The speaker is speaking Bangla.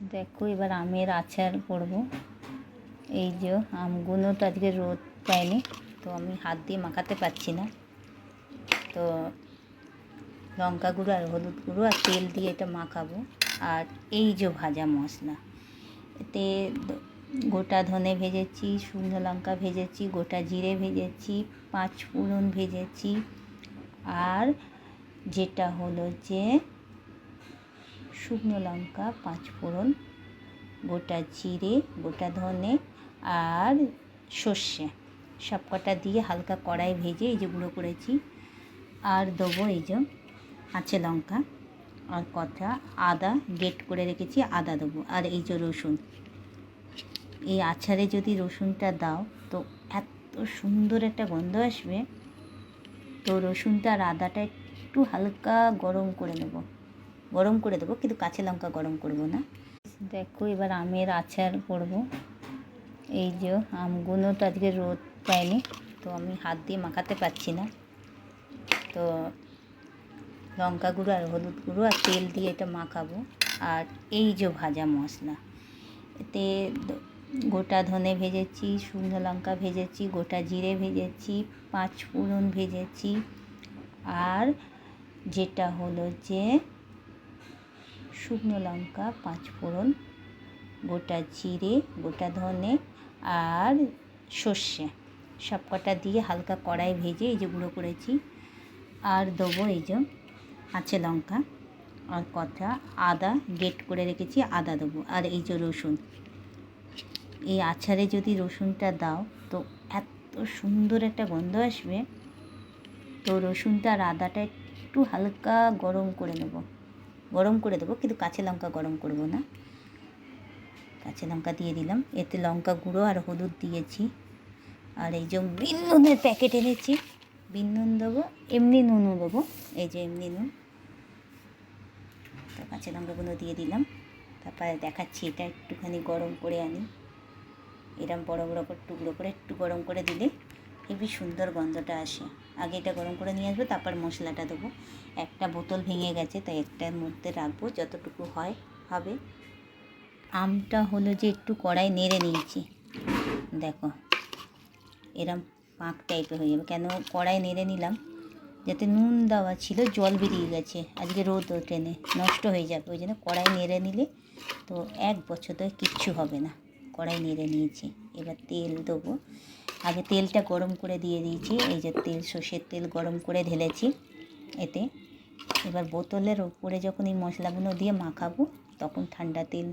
দেখো এবার আমের আচার করব। এই যে আমগুলো তো আজকে রোদ পায়নি, তো আমি হাত দিয়ে মাখাতে পারছি না, তো লঙ্কা গুঁড়ো আর হলুদ গুঁড়ো আর তেল দিয়ে এটা মাখাবো। আর এই যে ভাজা মশলা, এতে গোটা ধনে ভেজেছি, শুকনো লঙ্কা ভেজেছি, গোটা জিরে ভেজেছি, 5 ফোড়ন ভেজেছি, আর যেটা হলো যে শুকনো লঙ্কা, 5 ফোড়ন, গোটা জিরে, গোটা ধনে আর সর্ষে সব কটা দিয়ে হালকা কড়াই ভেজে এই যে গুঁড়ো করেছি। আর দেবো এই যে কাঁচা লঙ্কা আর কটা আদা গ্রেট করে রেখেছি, আদা দেবো। আর এই যে রসুন, এই আচারে যদি রসুনটা দাও তো এত সুন্দর একটা গন্ধ আসবে। তো রসুনটা আর আদাটা একটু হালকা গরম করে দেবো, কিন্তু কাঁচা লঙ্কা গরম করব না। দেখো এবার আমের আচার করব। এই যে আমগুলো তো আজকে রোদ পায়নি, তো আমি হাত দিয়ে মাখাতে পারছি না, তো লঙ্কা গুঁড়ো আর হলুদ গুঁড়ো আর তেল দিয়ে এটা মাখাবো। আর এই যে ভাজা মশলা, এতে গোটা ধনে ভেজেছি, শুকনো লঙ্কা ভেজেছি, গোটা জিরে ভেজেছি, 5 ফোড়ন ভেজেছি, আর যেটা হলো যে শুকনো লঙ্কা, 5 ফোড়ন, গোটা জিরে, গোটা ধনে আর সর্ষে সব কটা দিয়ে হালকা কড়াই ভেজে এই যে গুঁড়ো করেছি। আর দেবো এই যে কাঁচা লঙ্কা আর কটা আদা গ্রেট করে রেখেছি, আদা দেবো। আর এই যে রসুন, এই আচারে যদি রসুনটা দাও তো এত সুন্দর একটা গন্ধ আসবে। তো রসুনটা আর আদাটা একটু হালকা গরম করে দেবো, কিন্তু কাঁচা লঙ্কা গরম করব না। কাঁচা লঙ্কা দিয়ে দিলাম, এতে লঙ্কা গুঁড়ো আর হলুদ দিয়েছি। আর এই যে বিন নুনের প্যাকেট এনেছি, বিন নুন দেবো, এমনি নুনও দেবো, এই যে এমনি নুন। তো কাঁচা লঙ্কাগুলো দিয়ে দিলাম, তারপরে দেখাচ্ছি এটা একটুখানি গরম করে আনি। এরম বড় বড় করে টুকরো করে একটু গরম করে দিলে হেবি সুন্দর গন্ধটা আসে। আগে এটা গরম করে নিয়ে আসবো, তারপর মশলাটা দেবো। একটা বোতল ভেঙে গেছে, তাই একটার মধ্যে রাখবো, যতটুকু হবে। আমটা হলো যে একটু কড়াই নেড়ে নিয়েছি, দেখো এরম পাক টাইপের হয়ে যাবে। কেন কড়াই নেড়ে নিলাম, যাতে নুন দেওয়া ছিল জল বেরিয়ে গেছে, আজকে রোদ ওঠেনে নষ্ট হয়ে যাবে, ওই জন্য কড়াই নেড়ে নিলে তো 1 বছর ধরে কিচ্ছু হবে না। কড়াই নেড়ে নিয়েছি, এবার তেল দেবো। আগে তেলটা গরম করে দিয়ে দিয়েছি, এই যে তেল, সর্ষের তেল গরম করে ঢেলেছি এতে। এবার বোতলের ওপরে যখন এই মশলাগুলো দিয়ে মাখাবো, তখন ঠান্ডা তেল